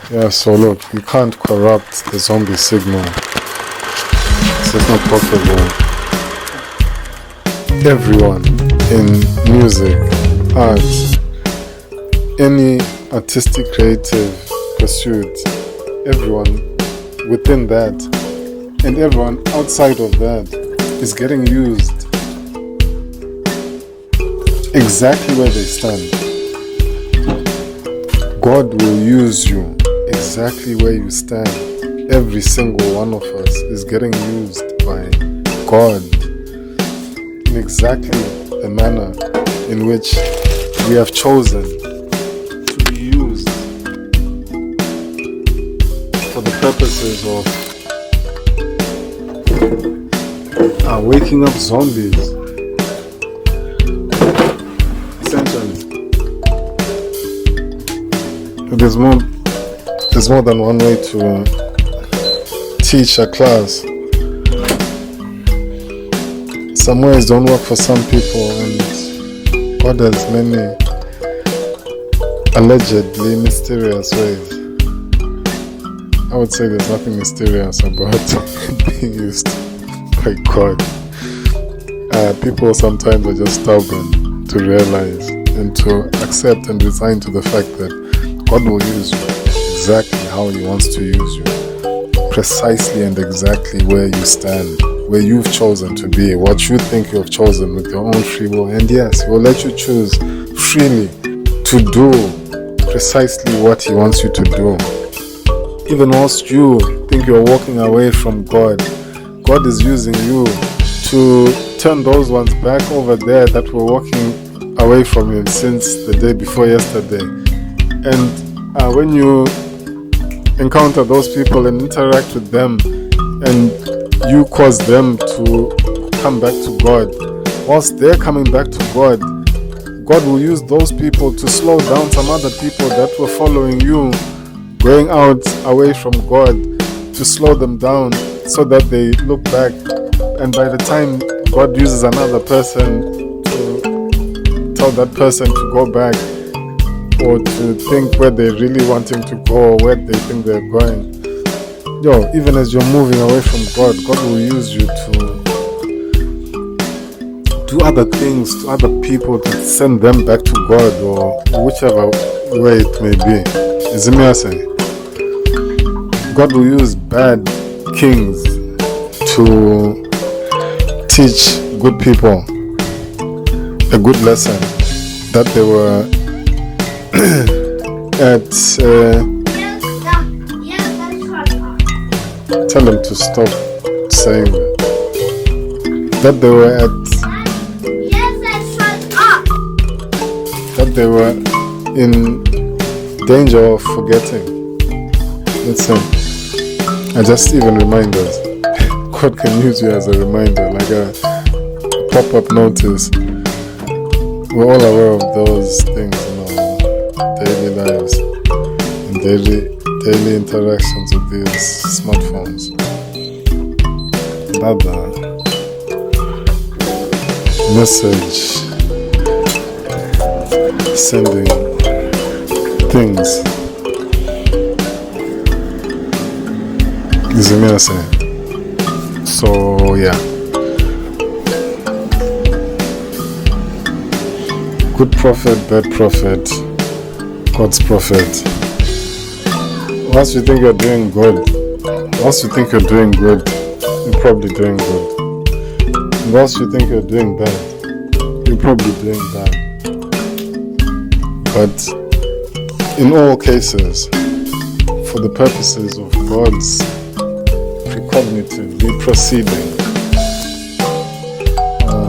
Yeah, so look, you can't corrupt the zombie signal. It's just not possible. Everyone in music, art, any artistic creative pursuit, everyone within that and everyone outside of that is getting used exactly where they stand. God will use you exactly where you stand. Every single one of us is getting used by God in exactly the manner in which we have chosen to be used for the purposes of waking up zombies. Essentially, there's more than one way to teach a class. Some ways don't work for some people, and God has many allegedly mysterious ways. I would say there's nothing mysterious about being used by God. People sometimes are just stubborn to realize and to accept and resign to the fact that God will use you exactly how He wants to use you, precisely and exactly where you stand, where you've chosen to be, what you think you have chosen with your own free will. And yes, He will let you choose freely to do precisely what He wants you to do. Even whilst you think you're walking away from God, God is using you to turn those ones back over there that were walking away from Him since the day before yesterday. And when you encounter those people and interact with them, and you cause them to come back to God, whilst they're coming back to God, God will use those people to slow down some other people that were following you, going out away from God, to slow them down so that they look back. And by the time God uses another person to tell that person to go back, or to think where they're really wanting to go, or where they think they're going, even as you're moving away from God, God will use you to do other things to other people, to send them back to God, or whichever way it may be. Is it me saying? God will use bad kings to teach good people a good lesson that they were tell them to stop saying that they were that they were in danger of forgetting. Let's say, and just even reminders. God can use you as a reminder, like a pop-up notice. We're all aware of those things in our daily lives, in daily interactions with these smartphones. Another message sending things. Is it saying? So yeah, good prophet, bad prophet, God's prophet. Once you think you're doing good, you're probably doing good. And once you think you're doing bad, you're probably doing bad. But in all cases, for the purposes of God's PreCognitive, proceeding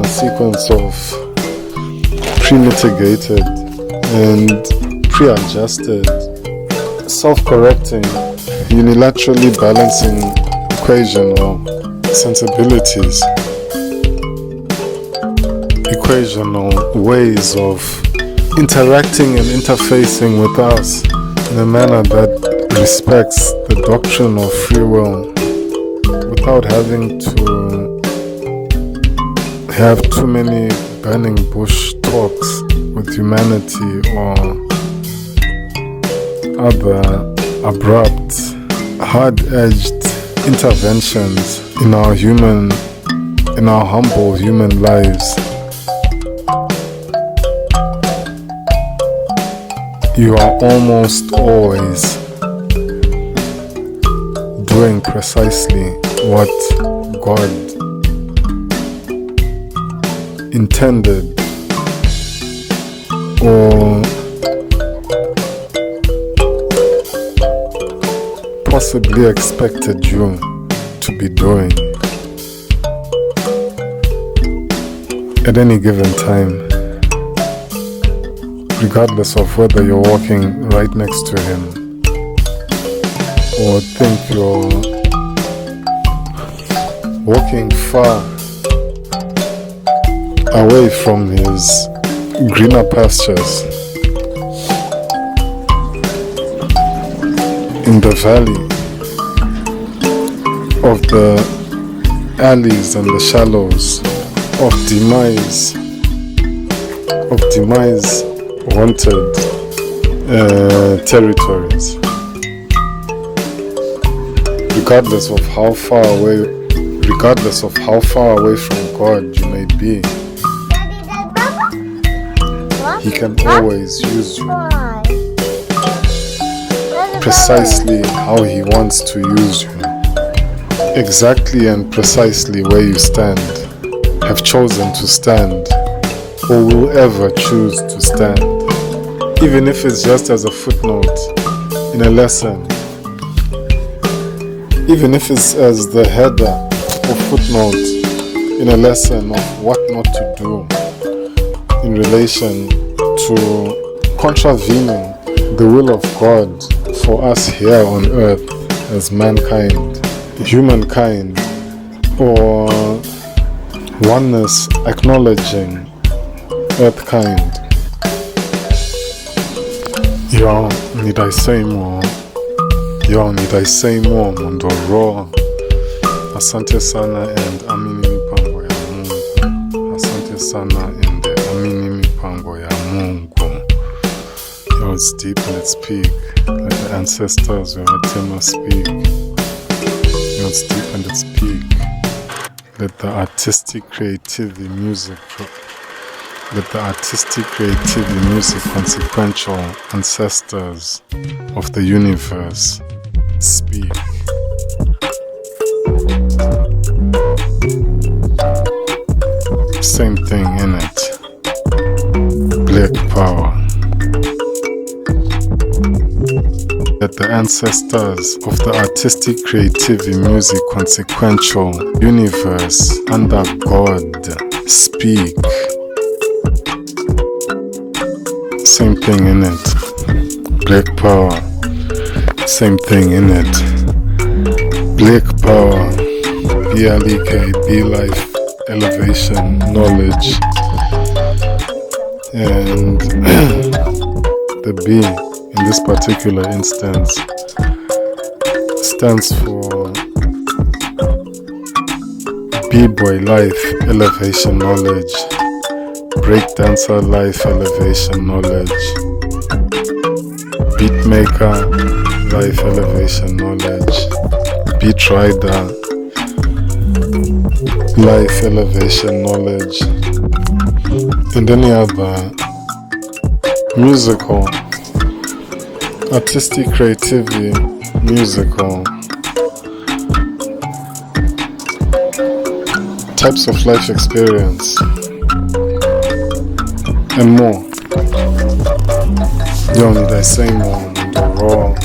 sequence of pre-mitigated and pre-adjusted, self-correcting, unilaterally balancing equation or sensibilities, equational ways of interacting and interfacing with us in a manner that respects the doctrine of free will, without having to have too many burning bush talks with humanity or other abrupt, hard-edged interventions in our humble human lives. You are almost always doing precisely what God intended or possibly expected you to be doing at any given time, regardless of whether you're walking right next to him or think you're walking far away from his greener pastures in the valley of the alleys and the shallows of demise wanted territories, regardless of how far away from God you may be. He can always use you precisely how he wants to use you, exactly and precisely where you stand, have chosen to stand, or will ever choose to stand, even if it's just as a footnote in a lesson, even if it's as the header or footnote in a lesson of what not to do in relation to contravening the will of God for us here on earth as mankind, humankind, or oneness acknowledging earthkind. Yo, need I say more? Mondoro. Asante sana and Amini MiPango ya Mungu. Asante sana and Amini MiPango ya Mungu. Yo, it's deep and it's peak. Let the ancestors who heard Tema speak. Yo, it's deep and it's peak. Let the artistic creativity music consequential ancestors of the universe speak. Same thing in it. Black power. Let the ancestors of the artistic creativity music consequential universe under God speak. Same thing in it. Black power. Same thing in it. Black power. BLEK, be life, elevation, knowledge, and the B in this particular instance stands for B-boy life, elevation, knowledge, breakdancer life, elevation, knowledge, beatmaker life, elevation, knowledge, beat rider life, elevation, knowledge, and any other musical, artistic creativity, musical types of life experience and more. Yo, need I say more? Raw.